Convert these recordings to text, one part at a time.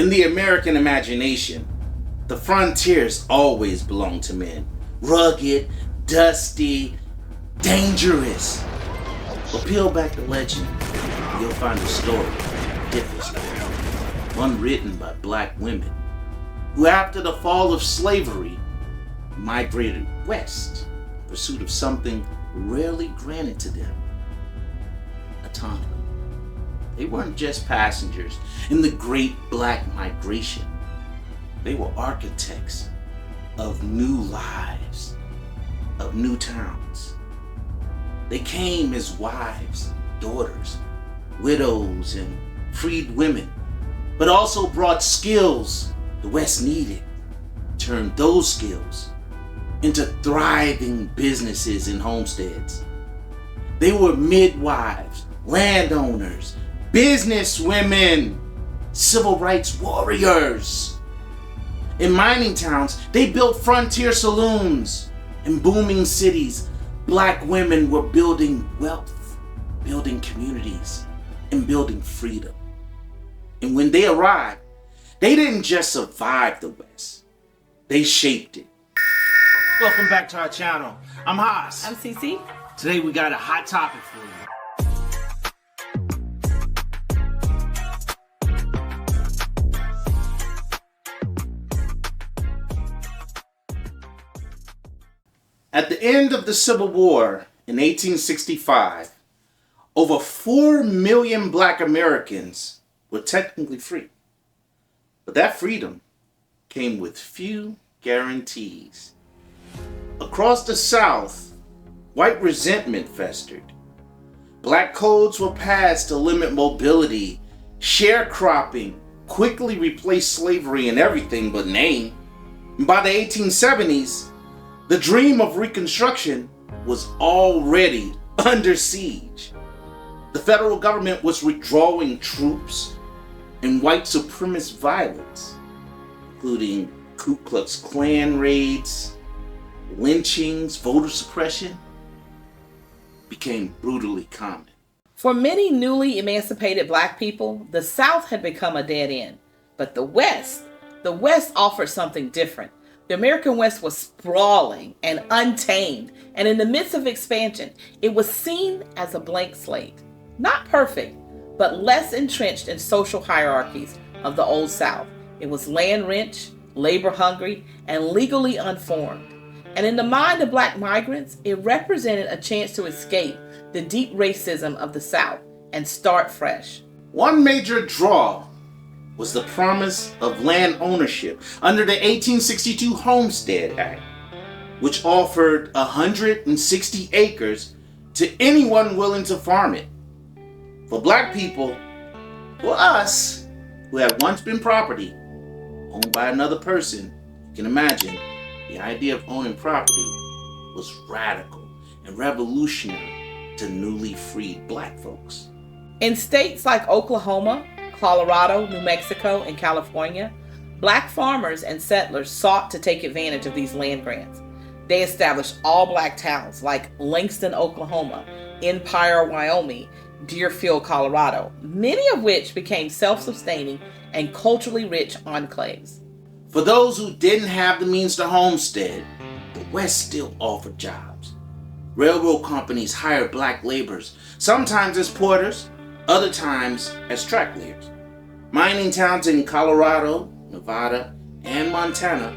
In the American imagination, the frontiers always belonged to men. Rugged, dusty, dangerous. But peel back the legend, you'll find a story, a different story. One written by black women who, after the fall of slavery, migrated west in pursuit of something rarely granted to them: autonomy. They weren't just passengers in the great black migration. They were architects of new lives, of new towns. They came as wives, daughters, widows, and freed women, but also brought skills the West needed, turned those skills into thriving businesses and homesteads. They were midwives, landowners, businesswomen, civil rights warriors. In mining towns, they built frontier saloons. In booming cities, black women were building wealth, building communities, and building freedom. And when they arrived, they didn't just survive the West, they shaped it. Welcome back to our channel. I'm Haas. I'm Cece. Today we got a hot topic for you. At the end of the Civil War in 1865, over 4 million black Americans were technically free. But that freedom came with few guarantees. Across the South, white resentment festered. Black codes were passed to limit mobility. Sharecropping quickly replaced slavery in everything but name. And by the 1870s, the dream of Reconstruction was already under siege. The federal government was withdrawing troops, and white supremacist violence, including Ku Klux Klan raids, lynchings, voter suppression, became brutally common. For many newly emancipated black people, the South had become a dead end. But the West offered something different. The American West was sprawling and untamed, and in the midst of expansion, it was seen as a blank slate. Not perfect, but less entrenched in social hierarchies of the Old South. It was land-rich, labor-hungry, and legally unformed. And in the mind of black migrants, it represented a chance to escape the deep racism of the South and start fresh. One major draw was the promise of land ownership under the 1862 Homestead Act, which offered 160 acres to anyone willing to farm it. For black people, for us, who had once been property owned by another person, you can imagine the idea of owning property was radical and revolutionary to newly freed black folks. In states like Oklahoma, Colorado, New Mexico, and California, black farmers and settlers sought to take advantage of these land grants. They established all-black towns like Langston, Oklahoma, Empire, Wyoming, Deerfield, Colorado, many of which became self-sustaining and culturally rich enclaves. For those who didn't have the means to homestead, the West still offered jobs. Railroad companies hired black laborers, sometimes as porters, other times as track layers. Mining towns in Colorado, Nevada, and Montana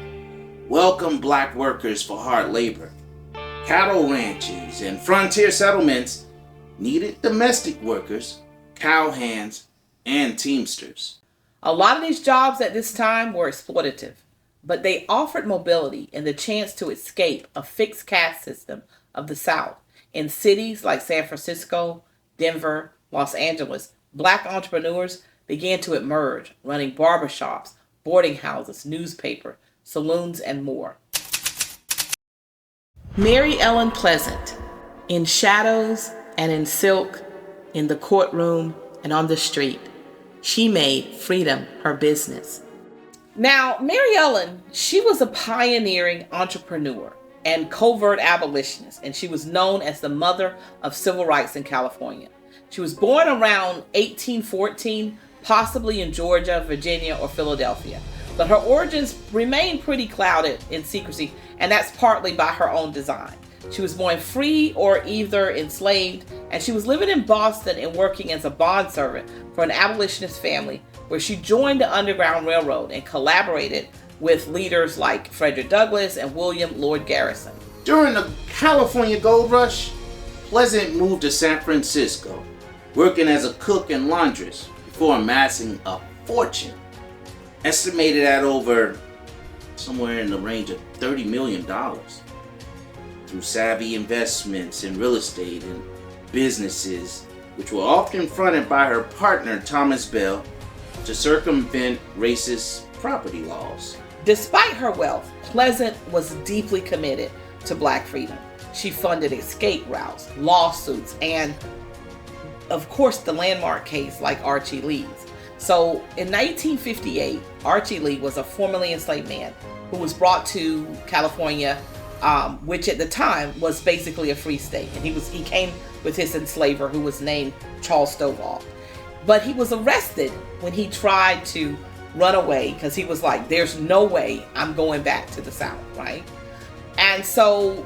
welcomed black workers for hard labor. Cattle ranches and frontier settlements needed domestic workers, cowhands, and teamsters. A lot of these jobs at this time were exploitative, but they offered mobility and the chance to escape a fixed caste system of the South. In cities like San Francisco, Denver, Los Angeles, black entrepreneurs began to emerge, running barbershops, boarding houses, newspaper, saloons, and more. Mary Ellen Pleasant, in shadows and in silk, in the courtroom and on the street, she made freedom her business. Now, Mary Ellen, she was a pioneering entrepreneur and covert abolitionist, and she was known as the mother of civil rights in California. She was born around 1814, possibly in Georgia, Virginia, or Philadelphia. But her origins remain pretty clouded in secrecy, and that's partly by her own design. She was born free or either enslaved, and she was living in Boston and working as a bondservant for an abolitionist family, where she joined the Underground Railroad and collaborated with leaders like Frederick Douglass and William Lloyd Garrison. During the California Gold Rush, Pleasant moved to San Francisco, working as a cook and laundress before amassing a fortune, estimated at over somewhere in the range of $30 million, through savvy investments in real estate and businesses, which were often fronted by her partner Thomas Bell to circumvent racist property laws. Despite her wealth, Pleasant was deeply committed to Black freedom. She funded escape routes, lawsuits, and of course the landmark case like Archie Lee's. So in 1958, Archie Lee was a formerly enslaved man who was brought to California, which at the time was basically a free state. And he came with his enslaver, who was named Charles Stovall. But he was arrested when he tried to run away, because he was like, there's no way I'm going back to the South, right? And so,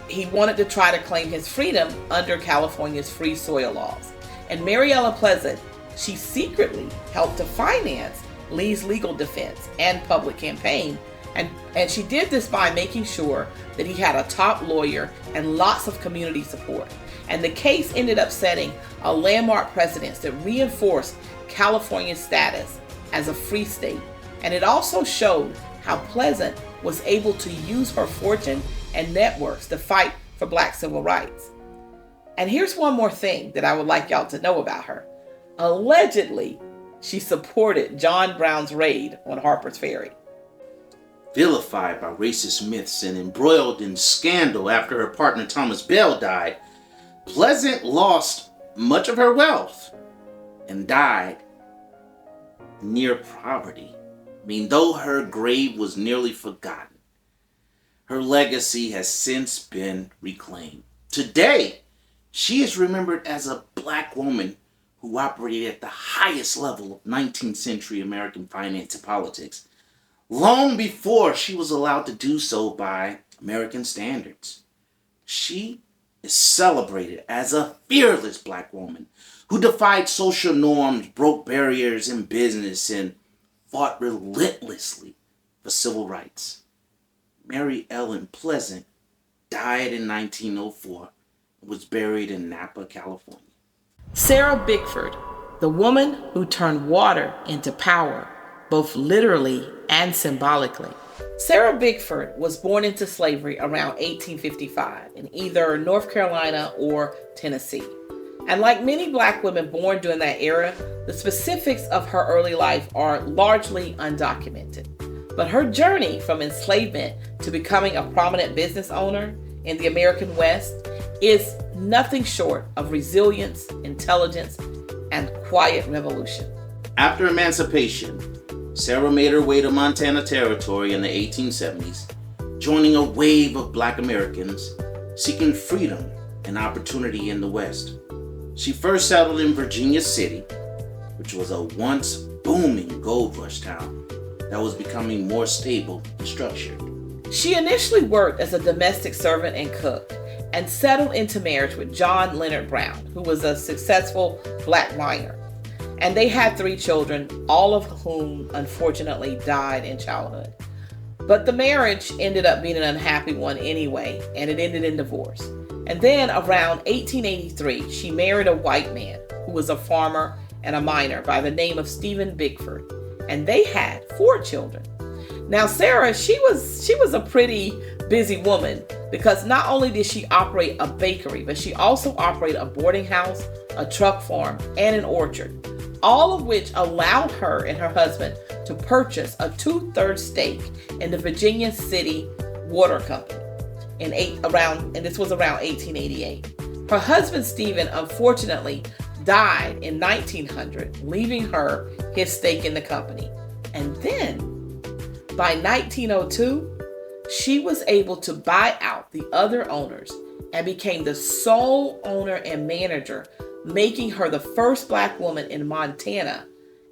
he wanted to try to claim his freedom under California's free soil laws. And Mariella Pleasant, she secretly helped to finance Lee's legal defense and public campaign. And she did this by making sure that he had a top lawyer and lots of community support. And the case ended up setting a landmark precedent that reinforced California's status as a free state. And it also showed how Pleasant was able to use her fortune and networks to fight for Black civil rights. And here's one more thing that I would like y'all to know about her. Allegedly, she supported John Brown's raid on Harper's Ferry. Vilified by racist myths and embroiled in scandal after her partner Thomas Bell died, Pleasant lost much of her wealth and died near poverty. Though her grave was nearly forgotten, her legacy has since been reclaimed. Today, she is remembered as a Black woman who operated at the highest level of 19th century American finance and politics, long before she was allowed to do so by American standards. She is celebrated as a fearless Black woman who defied social norms, broke barriers in business, and fought relentlessly for civil rights. Mary Ellen Pleasant died in 1904 and was buried in Napa, California. Sarah Bickford, the woman who turned water into power, both literally and symbolically. Sarah Bickford was born into slavery around 1855 in either North Carolina or Tennessee. And like many Black women born during that era, the specifics of her early life are largely undocumented. But her journey from enslavement to becoming a prominent business owner in the American West is nothing short of resilience, intelligence, and quiet revolution. After emancipation, Sarah made her way to Montana Territory in the 1870s, joining a wave of Black Americans seeking freedom and opportunity in the West. She first settled in Virginia City, which was a once booming gold rush town that was becoming more stable and structured. She initially worked as a domestic servant and cook, and settled into marriage with John Leonard Brown, who was a successful Black miner. And they had 3 children, all of whom unfortunately died in childhood. But the marriage ended up being an unhappy one anyway, and it ended in divorce. And then around 1883, she married a white man who was a farmer and a miner by the name of Stephen Bickford. And they had 4 children. Now Sarah, she was a pretty busy woman, because not only did she operate a bakery, but she also operated a boarding house, a truck farm, and an orchard, all of which allowed her and her husband to purchase a 2/3 stake in the Virginia City Water Company and this was around 1888. Her husband Stephen unfortunately died in 1900, leaving her his stake in the company. And then by 1902, she was able to buy out the other owners and became the sole owner and manager making her the first Black woman in Montana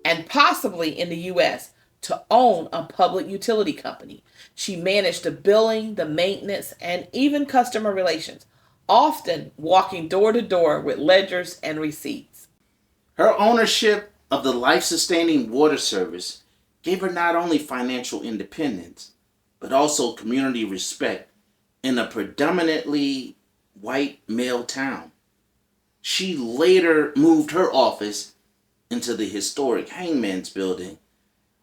and possibly in the U.S. to own a public utility company. She managed the billing, the maintenance, and even customer relations, often walking door to door with ledgers and receipts. Her ownership of the life-sustaining water service gave her not only financial independence, but also community respect in a predominantly white male town. She later moved her office into the historic Hangman's Building,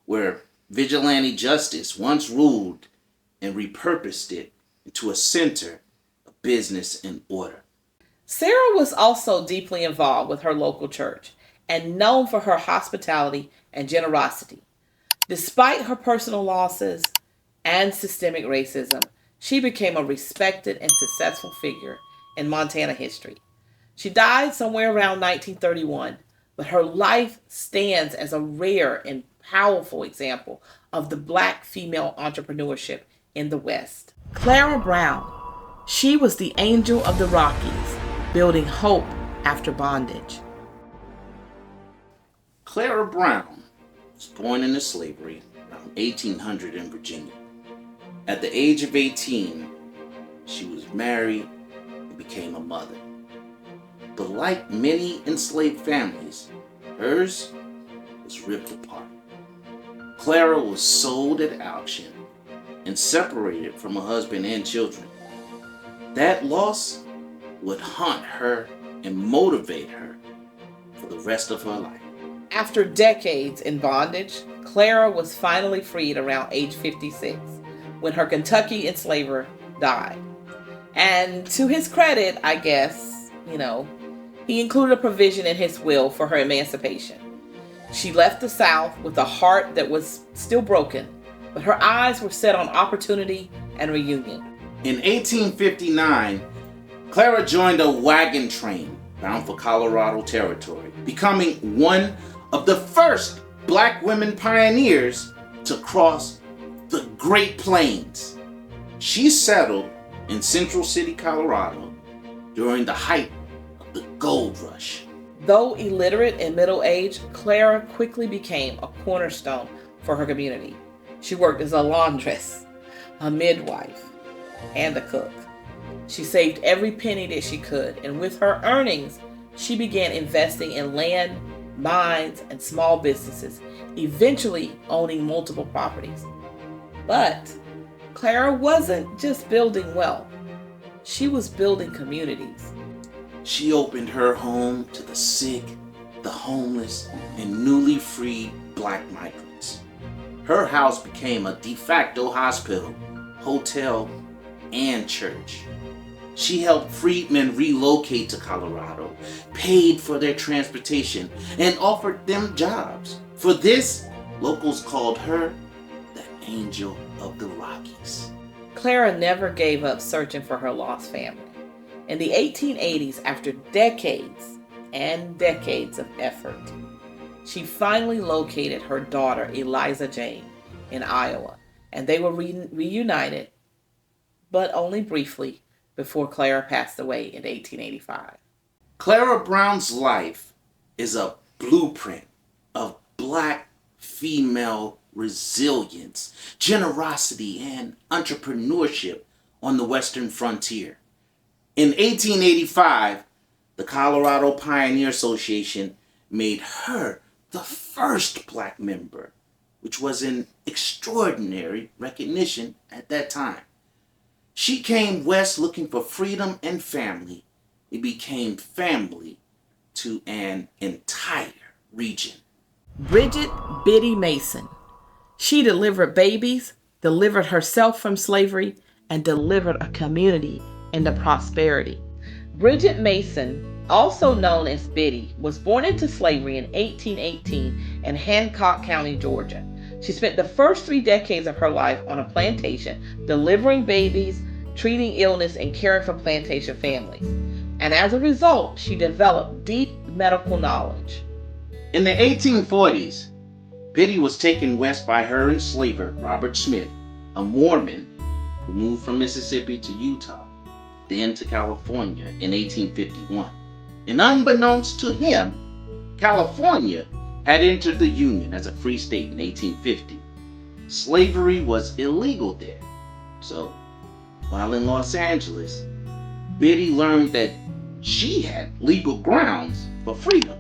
where vigilante justice once ruled, and repurposed it into a center of business and order. Sarah was also deeply involved with her local church and known for her hospitality and generosity. Despite her personal losses and systemic racism, she became a respected and successful figure in Montana history. She died somewhere around 1931, but her life stands as a rare and powerful example of the Black female entrepreneurship in the West. Clara Brown, she was the angel of the Rockies, building hope after bondage. Clara Brown was born into slavery around 1800 in Virginia. At the age of 18, she was married and became a mother. But like many enslaved families, hers was ripped apart. Clara was sold at auction and separated from her husband and children. That loss would haunt her and motivate her for the rest of her life. After decades in bondage, Clara was finally freed around age 56 when her Kentucky enslaver died. And to his credit, I guess, he included a provision in his will for her emancipation. She left the South with a heart that was still broken, but her eyes were set on opportunity and reunion. In 1859, Clara joined a wagon train bound for Colorado Territory, becoming one of the first Black women pioneers to cross the Great Plains. She settled in Central City, Colorado during the height of the gold rush. Though illiterate and middle-aged, Clara quickly became a cornerstone for her community. She worked as a laundress, a midwife, and a cook. She saved every penny that she could, and with her earnings, she began investing in land, mines, and small businesses, eventually owning multiple properties. But Clara wasn't just building wealth. She was building communities. She opened her home to the sick, the homeless, and newly freed Black migrants. Her house became a de facto hospital, hotel, and church. She helped freedmen relocate to Colorado, paid for their transportation, and offered them jobs. For this, locals called her the Angel of the Rockies. Clara never gave up searching for her lost family. In the 1880s, after decades and decades of effort, she finally located her daughter, Eliza Jane, in Iowa, and they were reunited, but only briefly, before Clara passed away in 1885. Clara Brown's life is a blueprint of Black female resilience, generosity, and entrepreneurship on the Western frontier. In 1885, the Colorado Pioneer Association made her the first Black member, which was an extraordinary recognition at that time. She came west looking for freedom and family. It became family to an entire region. Bridget Biddy Mason. She delivered babies, delivered herself from slavery, and delivered a community into prosperity. Bridget Mason, also known as Biddy, was born into slavery in 1818 in Hancock County, Georgia. She spent the first 3 decades of her life on a plantation, delivering babies, treating illness, and caring for plantation families. And as a result, she developed deep medical knowledge. In the 1840s, Biddy was taken west by her enslaver, Robert Smith, a Mormon who moved from Mississippi to Utah, then to California in 1851. And unbeknownst to him, California had entered the Union as a free state in 1850. Slavery was illegal there. So, while in Los Angeles, Biddy learned that she had legal grounds for freedom.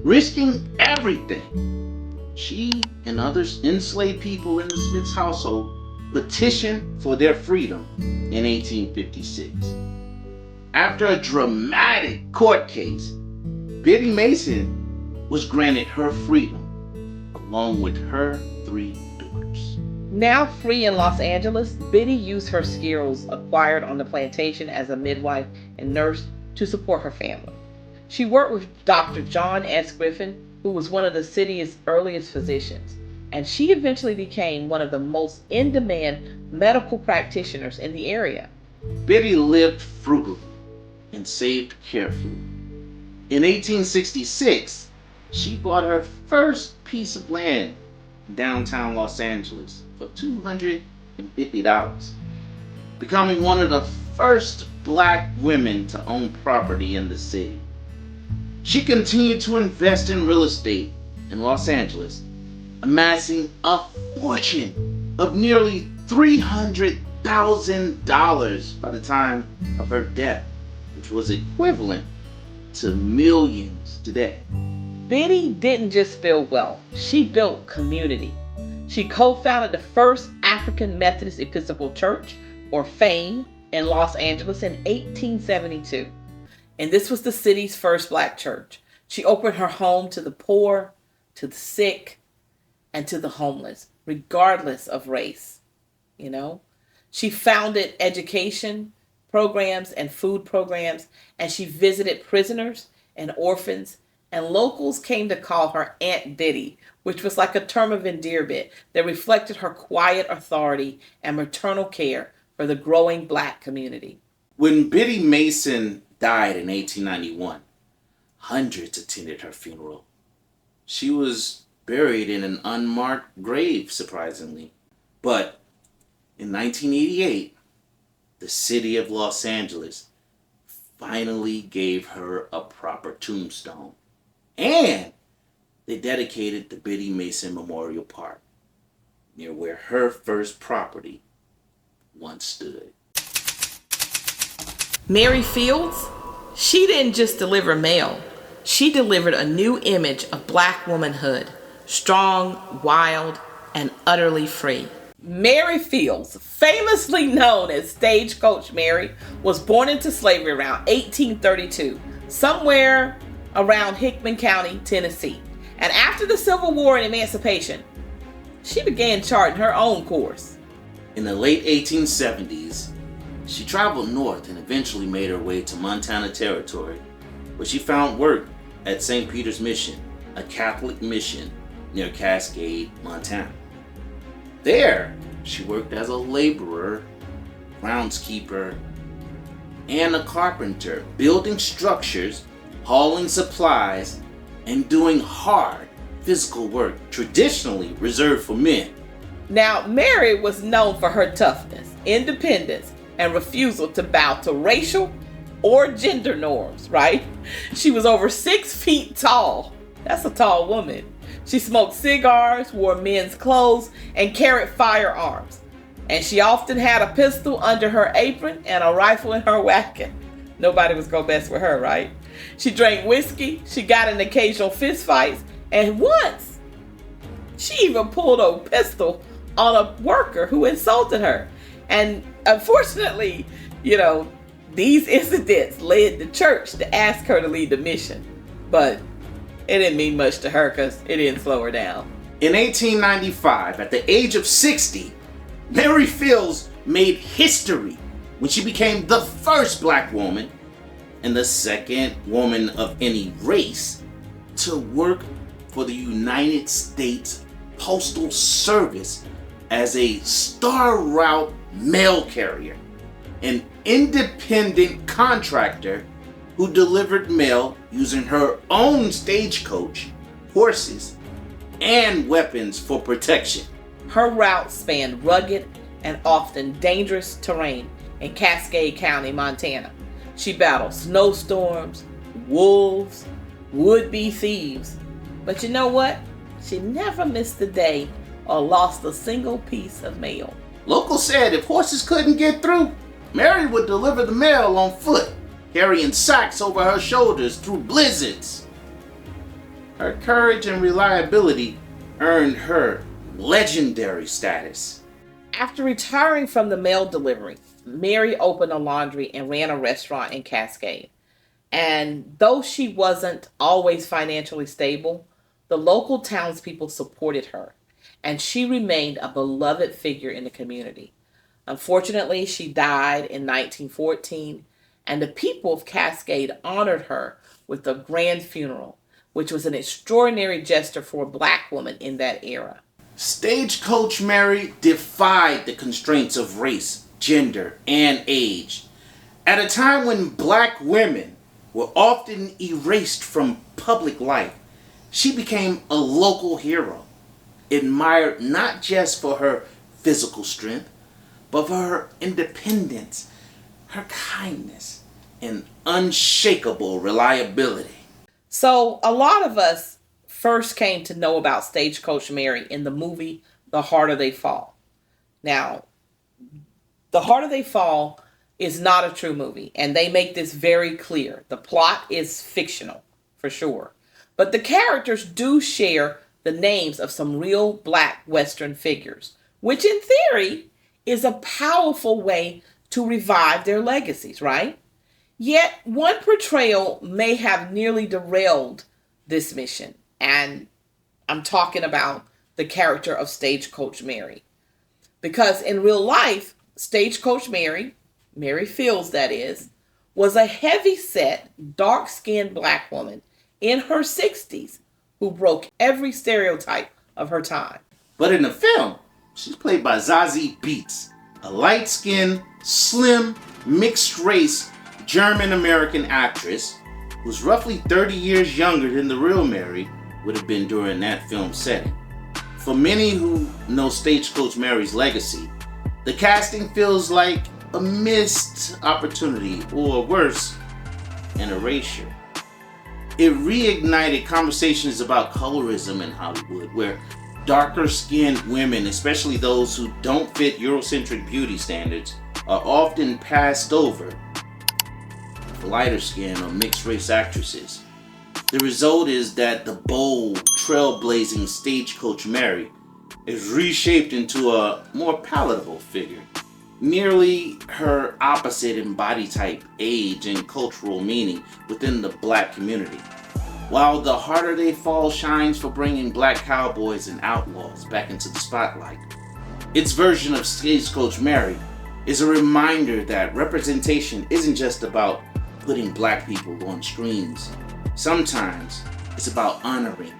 Risking everything, she and other enslaved people in the Smiths household petitioned for their freedom in 1856. After a dramatic court case, Biddy Mason was granted her freedom, along with her 3 daughters. Now free in Los Angeles, Biddy used her skills acquired on the plantation as a midwife and nurse to support her family. She worked with Dr. John S. Griffin, who was one of the city's earliest physicians, and she eventually became one of the most in-demand medical practitioners in the area. Biddy lived frugally and saved carefully. In 1866, she bought her first piece of land in downtown Los Angeles for $250, becoming one of the first black women to own property in the city. She continued to invest in real estate in Los Angeles, amassing a fortune of nearly $300,000 by the time of her death, which was equivalent to millions today. Biddy didn't just build wealth, she built community. She co-founded the first African Methodist Episcopal Church, or FAME, in Los Angeles in 1872. And this was the city's first black church. She opened her home to the poor, to the sick, and to the homeless, regardless of race. She founded education programs and food programs, and she visited prisoners and orphans, and locals came to call her Aunt Biddy, which was like a term of endearment that reflected her quiet authority and maternal care for the growing black community. When Biddy Mason died in 1891, hundreds attended her funeral. She was buried in an unmarked grave, surprisingly. But in 1988, the city of Los Angeles finally gave her a proper tombstone. And they dedicated the Biddy Mason Memorial Park, near where her first property once stood. Mary Fields, she didn't just deliver mail. She delivered a new image of black womanhood, strong, wild, and utterly free. Mary Fields, famously known as Stagecoach Mary, was born into slavery around 1832, somewhere around Hickman County, Tennessee. And after the Civil War and Emancipation, she began charting her own course. In the late 1870s, she traveled north and eventually made her way to Montana Territory, where she found work at St. Peter's Mission, a Catholic mission near Cascade, Montana. There, she worked as a laborer, groundskeeper, and a carpenter, building structures, hauling supplies, and doing hard physical work traditionally reserved for men. Now, Mary was known for her toughness, independence, and refusal to bow to racial or gender norms, right? She was over 6 feet tall. That's a tall woman. She smoked cigars, wore men's clothes, and carried firearms. And she often had a pistol under her apron and a rifle in her wagon. Nobody was gonna mess with her, right? She drank whiskey, she got in occasional fist fights, and once she even pulled a pistol on a worker who insulted her. And unfortunately, these incidents led the church to ask her to lead the mission. But it didn't mean much to her because it didn't slow her down. In 1895, at the age of 60, Mary Fields made history when she became the first black woman and the second woman of any race to work for the United States Postal Service as a Star Route mail carrier, an independent contractor who delivered mail using her own stagecoach, horses, and weapons for protection. Her route spanned rugged and often dangerous terrain in Cascade County, Montana. She battled snowstorms, wolves, would-be thieves. But you know what? She never missed a day or lost a single piece of mail. Locals said if horses couldn't get through, Mary would deliver the mail on foot, carrying sacks over her shoulders through blizzards. Her courage and reliability earned her legendary status. After retiring from the mail delivery, Mary opened a laundry and ran a restaurant in Cascade. And though she wasn't always financially stable, the local townspeople supported her, and she remained a beloved figure in the community. Unfortunately, she died in 1914, and the people of Cascade honored her with a grand funeral, which was an extraordinary gesture for a black woman in that era. Stagecoach Mary defied the constraints of race, gender, and age. At a time when black women were often erased from public life, she became a local hero, admired not just for her physical strength, but for her independence, her kindness, and unshakable reliability. So a lot of us first came to know about Stagecoach Mary in the movie The Harder They Fall. Now, The Harder They Fall is not a true movie, and they make this very clear. The plot is fictional, for sure. But the characters do share the names of some real black Western figures, which in theory is a powerful way to revive their legacies, right? Yet one portrayal may have nearly derailed this mission, and I'm talking about the character of Stagecoach Mary. Because in real life, Stagecoach Mary, Mary Fields that is, was a heavy-set, dark-skinned black woman in her 60s who broke every stereotype of her time. But in the film, she's played by Zazie Beetz, a light-skinned, slim, mixed-race German-American actress who's roughly 30 years younger than the real Mary would have been during that film setting. For many who know Stagecoach Mary's legacy, the casting feels like a missed opportunity, or worse, an erasure. It reignited conversations about colorism in Hollywood, where darker-skinned women, especially those who don't fit Eurocentric beauty standards, are often passed over for lighter-skinned or mixed-race actresses. The result is that the bold, trailblazing Stagecoach Mary is reshaped into a more palatable figure, merely her opposite in body type, age, and cultural meaning within the black community. While The Harder They Fall shines for bringing black cowboys and outlaws back into the spotlight, its version of Stagecoach Mary is a reminder that representation isn't just about putting black people on screens. Sometimes it's about honoring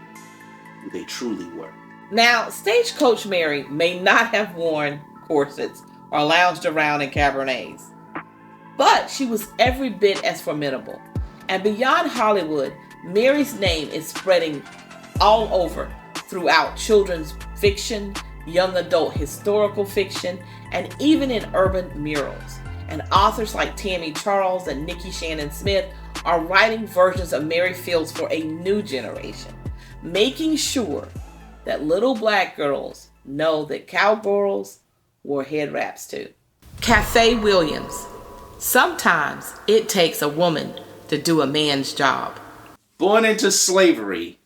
who they truly were. Now, Stagecoach Mary may not have worn corsets or lounged around in cabernets, but she was every bit as formidable. And beyond Hollywood, Mary's name is spreading all over throughout children's fiction, young adult historical fiction, and even in urban murals. And authors like Tammy Charles and Nikki Shannon Smith are writing versions of Mary Fields for a new generation, making sure that little black girls know that cowgirls wore head wraps too. Cafe Williams. Sometimes it takes a woman to do a man's job. Born into slavery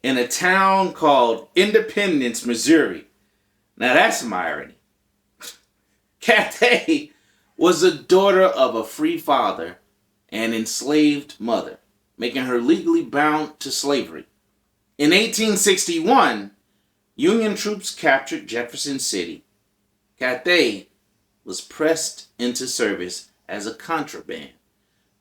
in a town called Independence, Missouri. Now that's some irony. Cathay was the daughter of a free father and enslaved mother, making her legally bound to slavery. In 1861, Union troops captured Jefferson City. Cathay was pressed into service as a contraband,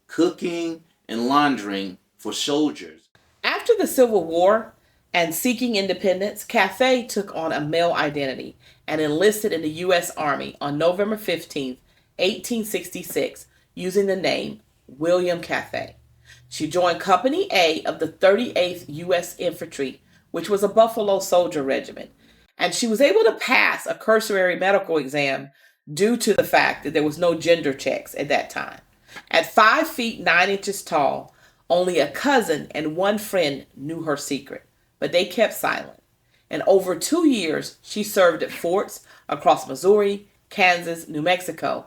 cooking and laundering for soldiers. After the Civil War and seeking independence, Cathay took on a male identity and enlisted in the U.S. Army on November 15, 1866, using the name William Cathay. She joined Company A of the 38th U.S. Infantry, which was a Buffalo Soldier regiment, and she was able to pass a cursory medical exam due to the fact that there was no gender checks at that time. At 5 feet 9 inches tall, Only a cousin and one friend knew her secret, but they kept silent. And over 2 years, she served at forts across Missouri, Kansas, New Mexico,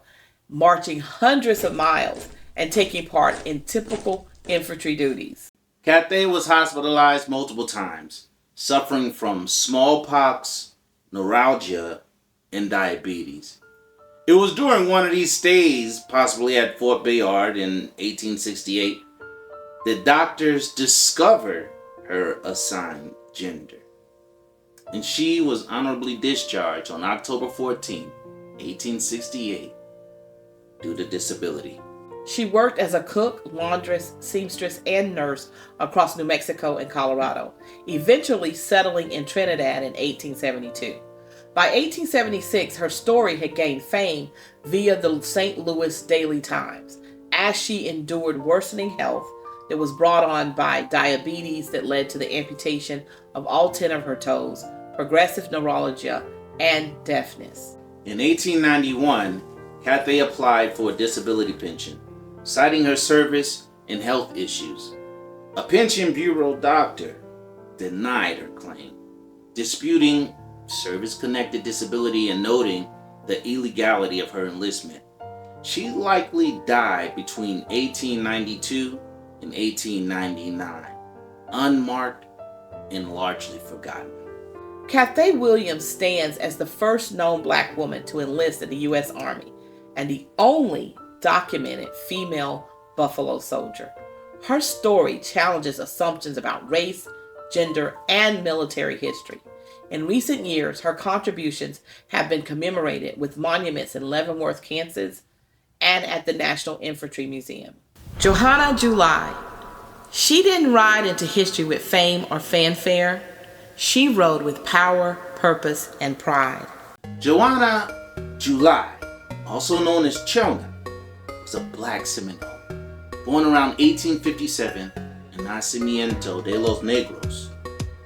marching hundreds of miles and taking part in typical infantry duties. Cathay was hospitalized multiple times, suffering from smallpox, neuralgia, and diabetes. It was during one of these stays, possibly at Fort Bayard in 1868, that doctors discovered her assigned gender. And she was honorably discharged on October 14, 1868, due to disability. She worked as a cook, laundress, seamstress, and nurse across New Mexico and Colorado, eventually settling in Trinidad in 1872. By 1876, her story had gained fame via the St. Louis Daily Times, as she endured worsening health that was brought on by diabetes that led to the amputation of all 10 of her toes, progressive neuralgia, and deafness. In 1891, Cathay applied for a disability pension, citing her service and health issues. A pension bureau doctor denied her claim, disputing service-connected disability and noting the illegality of her enlistment. She likely died between 1892 and 1899, unmarked and largely forgotten. Cathay Williams stands as the first known black woman to enlist in the U.S. Army and the only documented female Buffalo soldier. Her story challenges assumptions about race, gender, and military history. In recent years, her contributions have been commemorated with monuments in Leavenworth, Kansas, and at the National Infantry Museum. Johanna July. She didn't ride into history with fame or fanfare. She rode with power, purpose, and pride. Johanna July, also known as Chona, was a black Seminole, born around 1857 in Nacimiento de los Negros,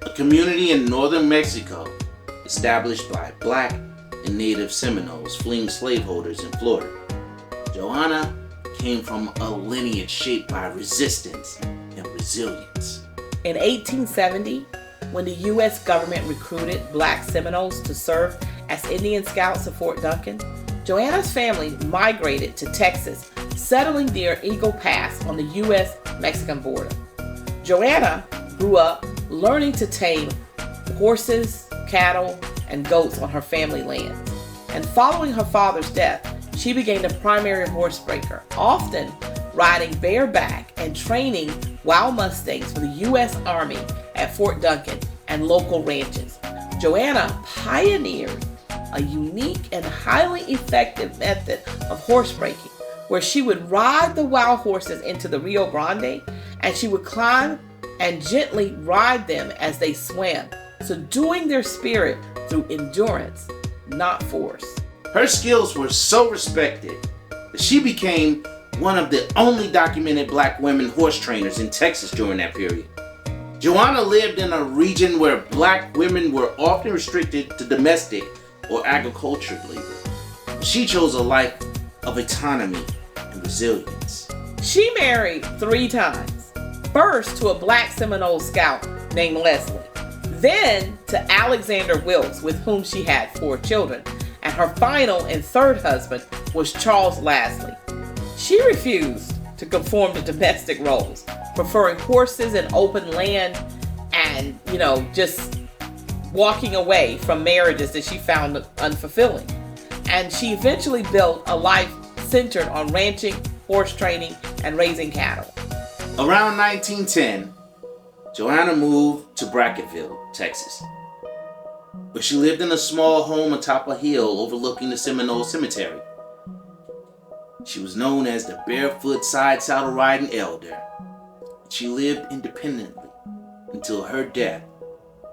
a community in northern Mexico established by black and native Seminoles fleeing slaveholders in Florida. Johanna came from a lineage shaped by resistance and resilience. In 1870, when the U.S. government recruited black Seminoles to serve as Indian scouts at Fort Duncan, Joanna's family migrated to Texas, settling near Eagle Pass on the U.S.-Mexican border. Joanna grew up learning to tame horses, cattle, and goats on her family lands. And following her father's death, she became a primary horsebreaker, often riding bareback and training wild mustangs for the U.S. Army at Fort Duncan and local ranches. Joanna pioneered a unique and highly effective method of horsebreaking, where she would ride the wild horses into the Rio Grande and she would climb and gently ride them as they swam, subduing their spirit through endurance, not force. Her skills were so respected that she became one of the only documented black women horse trainers in Texas during that period. Joanna lived in a region where black women were often restricted to domestic or agricultural labor. She chose a life of autonomy and resilience. She married 3 times. First to a black Seminole scout named Leslie, then to Alexander Wilkes, with whom she had 4 children, and her final and 3rd husband was Charles Lasley. She refused to conform to domestic roles, preferring horses and open land and, just walking away from marriages that she found unfulfilling. And she eventually built a life centered on ranching, horse training, and raising cattle. Around 1910, Joanna moved to Brackettville, Texas, where she lived in a small home atop a hill overlooking the Seminole Cemetery. She was known as the barefoot side saddle riding elder. She lived independently until her death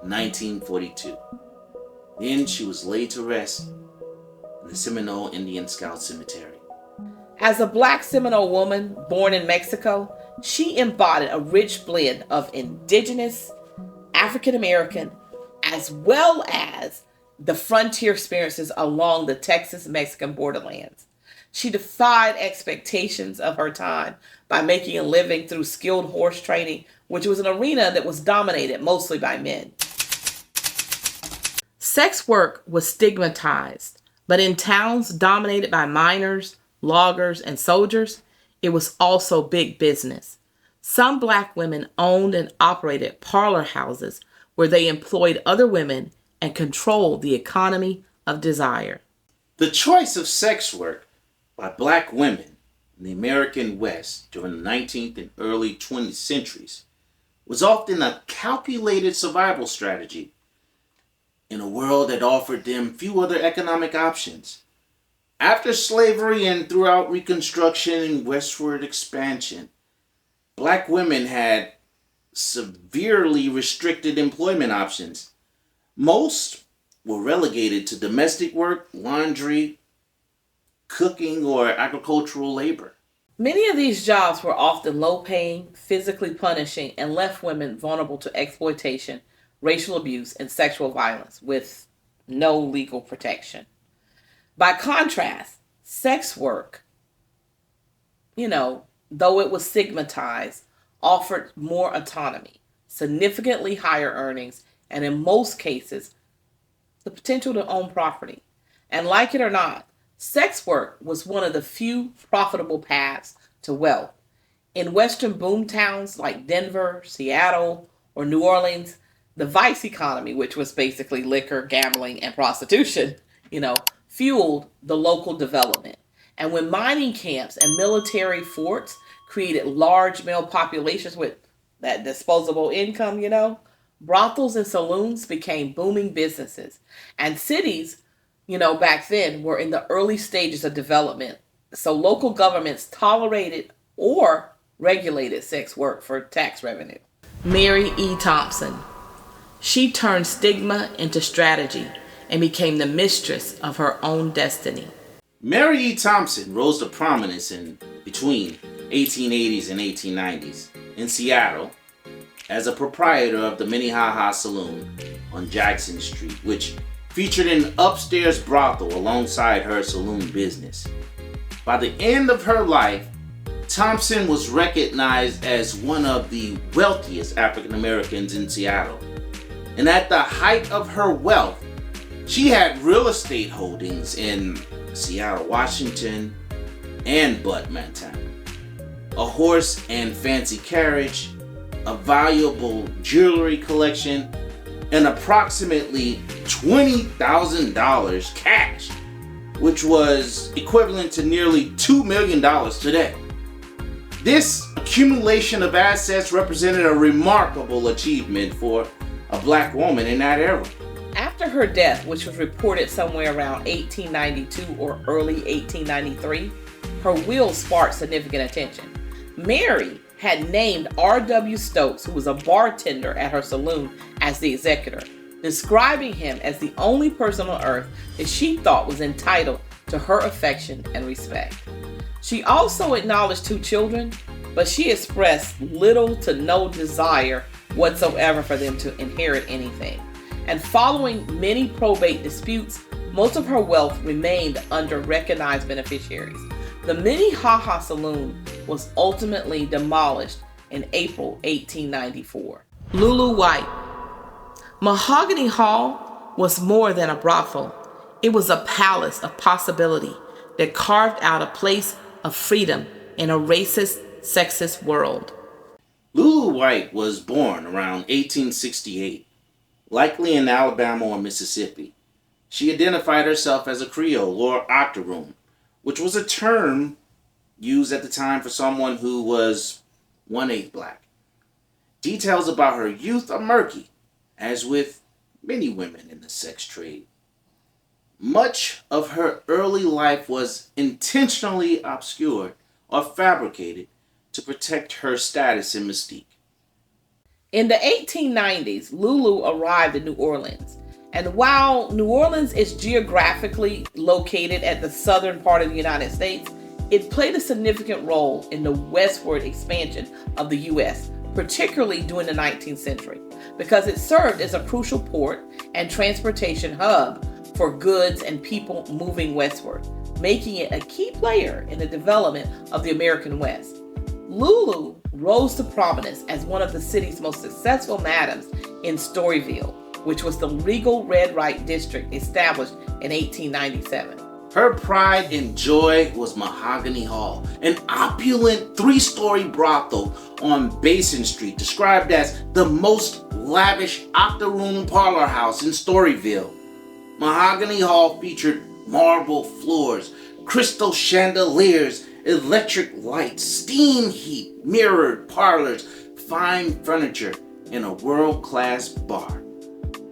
in 1942. Then she was laid to rest in the Seminole Indian Scout Cemetery. As a black Seminole woman born in Mexico, she embodied a rich blend of indigenous, African American, as well as the frontier experiences along the Texas-Mexican borderlands. She defied expectations of her time by making a living through skilled horse training, which was an arena that was dominated mostly by men. Sex work was stigmatized, but in towns dominated by miners, loggers, and soldiers, it was also big business. Some black women owned and operated parlor houses where they employed other women and controlled the economy of desire. The choice of sex work by black women in the American West during the 19th and early 20th centuries was often a calculated survival strategy in a world that offered them few other economic options. After slavery and throughout Reconstruction and westward expansion, black women had severely restricted employment options. Most were relegated to domestic work, laundry, cooking, or agricultural labor. Many of these jobs were often low-paying, physically punishing, and left women vulnerable to exploitation, racial abuse, and sexual violence with no legal protection. By contrast, sex work, though it was stigmatized, offered more autonomy, significantly higher earnings, and in most cases, the potential to own property. And like it or not, sex work was one of the few profitable paths to wealth. In Western boom towns like Denver, Seattle, or New Orleans, the vice economy, which was basically liquor, gambling, and prostitution, fueled the local development. And when mining camps and military forts created large male populations with that disposable income, brothels and saloons became booming businesses. And cities, back then were in the early stages of development. So local governments tolerated or regulated sex work for tax revenue. Mary E. Thompson. She turned stigma into strategy and became the mistress of her own destiny. Mary E. Thompson rose to prominence in between 1880s and 1890s in Seattle as a proprietor of the Minnehaha Saloon on Jackson Street, which featured an upstairs brothel alongside her saloon business. By the end of her life, Thompson was recognized as one of the wealthiest African Americans in Seattle. And at the height of her wealth, she had real estate holdings in Seattle, Washington, and Butte, Montana, a horse and fancy carriage, a valuable jewelry collection, and approximately $20,000 cash, which was equivalent to nearly $2 million today. This accumulation of assets represented a remarkable achievement for a black woman in that era. After her death, which was reported somewhere around 1892 or early 1893, her will sparked significant attention. Mary had named R.W. Stokes, who was a bartender at her saloon, as the executor, describing him as the only person on earth that she thought was entitled to her affection and respect. She also acknowledged 2 children, but she expressed little to no desire whatsoever for them to inherit anything. And following many probate disputes, most of her wealth remained under recognized beneficiaries. The Minnehaha Saloon was ultimately demolished in April 1894. Lulu White. Mahogany Hall was more than a brothel. It was a palace of possibility that carved out a place of freedom in a racist, sexist world. Lulu White was born around 1868, likely in Alabama or Mississippi. She identified herself as a Creole or octoroon, which was a term used at the time for someone who was 1/8 black. Details about her youth are murky, as with many women in the sex trade. Much of her early life was intentionally obscured or fabricated to protect her status and mystique. In the 1890s, Lulu arrived in New Orleans. And while New Orleans is geographically located at the southern part of the United States, it played a significant role in the westward expansion of the U.S., particularly during the 19th century, because it served as a crucial port and transportation hub for goods and people moving westward. making it a key player in the development of the American West. Lulu rose to prominence as one of the city's most successful madams in Storyville, which was the legal red light district established in 1897. Her pride and joy was Mahogany Hall, an opulent 3-story brothel on Basin Street, described as the most lavish octa-room parlor house in Storyville. Mahogany Hall featured marble floors, crystal chandeliers, electric lights, steam heat, mirrored parlors, fine furniture, and a world-class bar.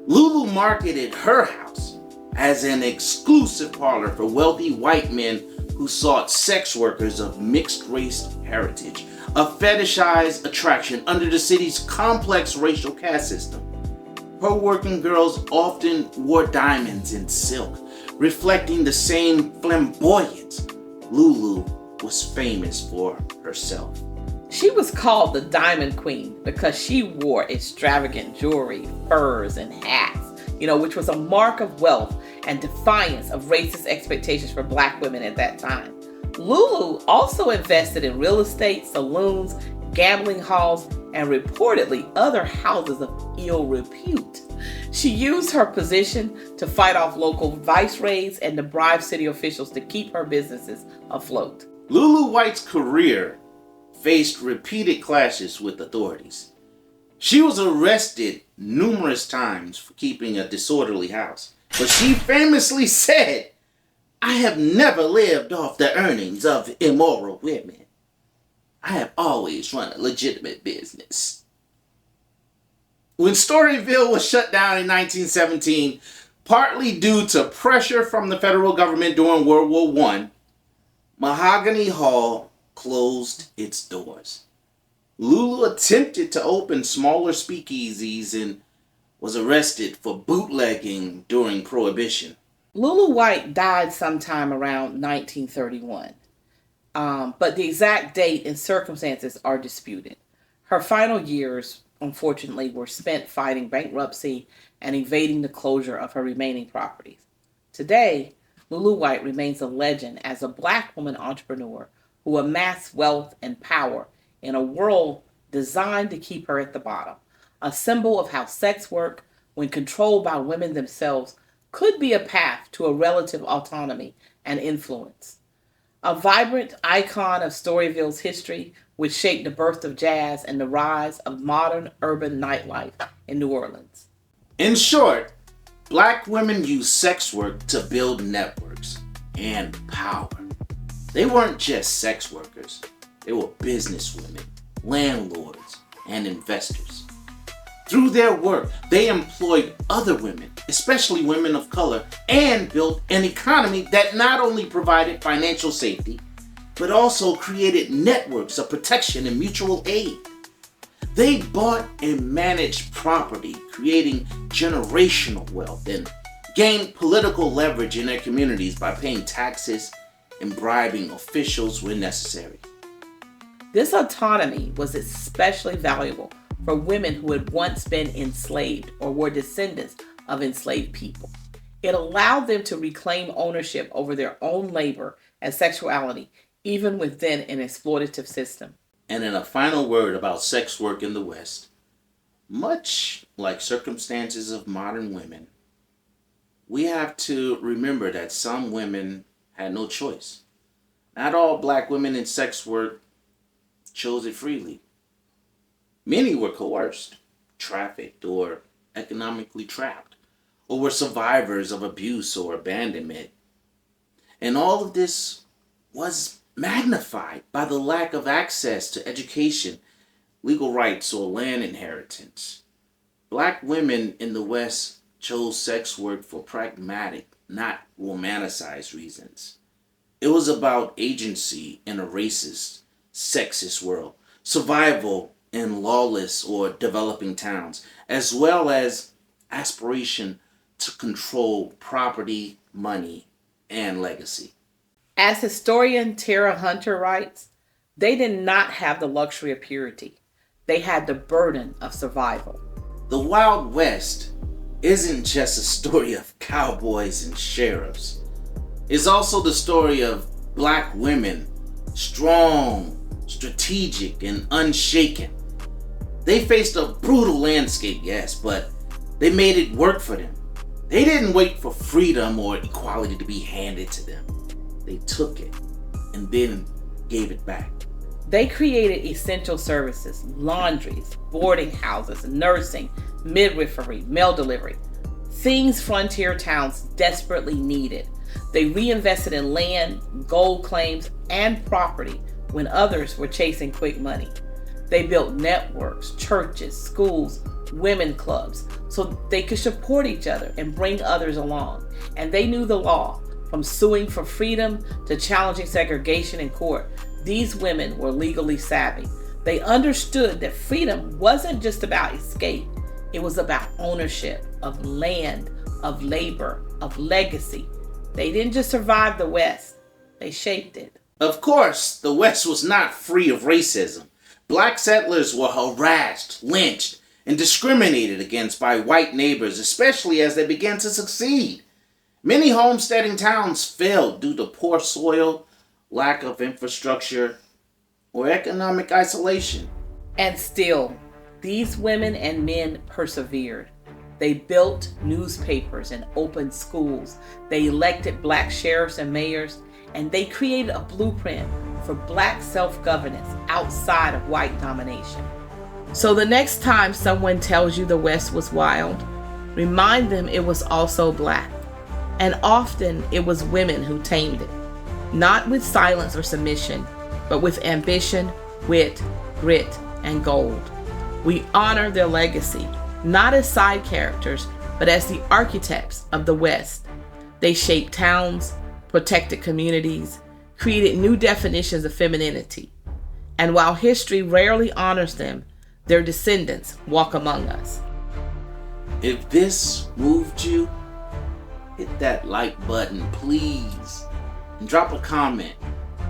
Lulu marketed her house as an exclusive parlor for wealthy white men who sought sex workers of mixed-race heritage, a fetishized attraction under the city's complex racial caste system. Her working girls often wore diamonds and silk, reflecting the same flamboyance Lulu was famous for herself. She was called the Diamond Queen because she wore extravagant jewelry, furs, and hats, which was a mark of wealth and defiance of racist expectations for Black women at that time. Lulu also invested in real estate, saloons, gambling halls, and reportedly other houses of ill repute. She used her position to fight off local vice raids and to bribe city officials to keep her businesses afloat. Lulu White's career faced repeated clashes with authorities. She was arrested numerous times for keeping a disorderly house, but she famously said, "I have never lived off the earnings of immoral women. I have always run a legitimate business." When Storyville was shut down in 1917, partly due to pressure from the federal government during World War I, Mahogany Hall closed its doors. Lulu attempted to open smaller speakeasies and was arrested for bootlegging during Prohibition. Lulu White died sometime around 1931, but the exact date and circumstances are disputed. Her final years, unfortunately, were spent fighting bankruptcy and evading the closure of her remaining properties. Today, Lulu White remains a legend as a Black woman entrepreneur who amassed wealth and power in a world designed to keep her at the bottom, a symbol of how sex work, when controlled by women themselves, could be a path to a relative autonomy and influence. A vibrant icon of Storyville's history, which shaped the birth of jazz and the rise of modern urban nightlife in New Orleans. In short, Black women used sex work to build networks and power. They weren't just sex workers. They were businesswomen, landlords, and investors. Through their work, they employed other women, especially women of color, and built an economy that not only provided financial safety, but also created networks of protection and mutual aid. They bought and managed property, creating generational wealth, and gained political leverage in their communities by paying taxes and bribing officials when necessary. This autonomy was especially valuable for women who had once been enslaved or were descendants of enslaved people. It allowed them to reclaim ownership over their own labor and sexuality, even within an exploitative system. And in a final word about sex work in the West, much like circumstances of modern women, we have to remember that some women had no choice. Not all Black women in sex work chose it freely. Many were coerced, trafficked, or economically trapped, or were survivors of abuse or abandonment. And all of this was magnified by the lack of access to education, legal rights, or land inheritance. Black women in the West chose sex work for pragmatic, not romanticized reasons. It was about agency in a racist, sexist world, survival in lawless or developing towns, as well as aspiration to control property, money, and legacy. As historian Tara Hunter writes, they did not have the luxury of purity. They had the burden of survival. The Wild West isn't just a story of cowboys and sheriffs. It's also the story of black women, strong, strategic, and unshaken. They faced a brutal landscape, yes, but they made it work for them. They didn't wait for freedom or equality to be handed to them. They took it and then gave it back. They created essential services, laundries, boarding houses, nursing, midwifery, mail delivery, things frontier towns desperately needed. They reinvested in land, gold claims, and property when others were chasing quick money. They built networks, churches, schools, women clubs, so they could support each other and bring others along. And they knew the law, from suing for freedom to challenging segregation in court. These women were legally savvy. They understood that freedom wasn't just about escape. It was about ownership of land, of labor, of legacy. They didn't just survive the West, they shaped it. Of course, the West was not free of racism. Black settlers were harassed, lynched, and discriminated against by white neighbors, especially as they began to succeed. Many homesteading towns failed due to poor soil, lack of infrastructure, or economic isolation. And still, these women and men persevered. They built newspapers and opened schools. They elected black sheriffs and mayors, and they created a blueprint for black self-governance outside of white domination. So the next time someone tells you the West was wild, remind them it was also black. And often it was women who tamed it, not with silence or submission, but with ambition, wit, grit, and gold. We honor their legacy, not as side characters, but as the architects of the West. They shaped towns, protected communities, created new definitions of femininity. And while history rarely honors them, their descendants walk among us. If this moved you, hit that like button, please. And drop a comment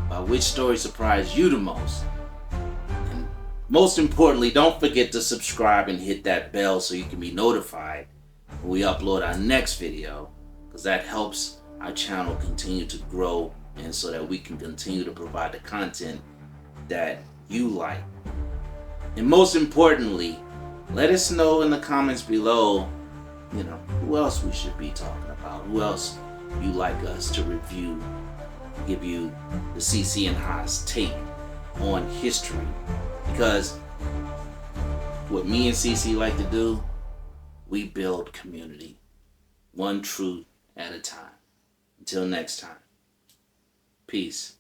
about which story surprised you the most. And most importantly, don't forget to subscribe and hit that bell so you can be notified when we upload our next video, because that helps our channel continue to grow and so that we can continue to provide the content that you like. And most importantly, let us know in the comments below, who else we should be talking about, who else you like us to review, give you the Cece and Haas take on history. Because what me and Cece like to do, we build community, one truth at a time. Until next time, peace.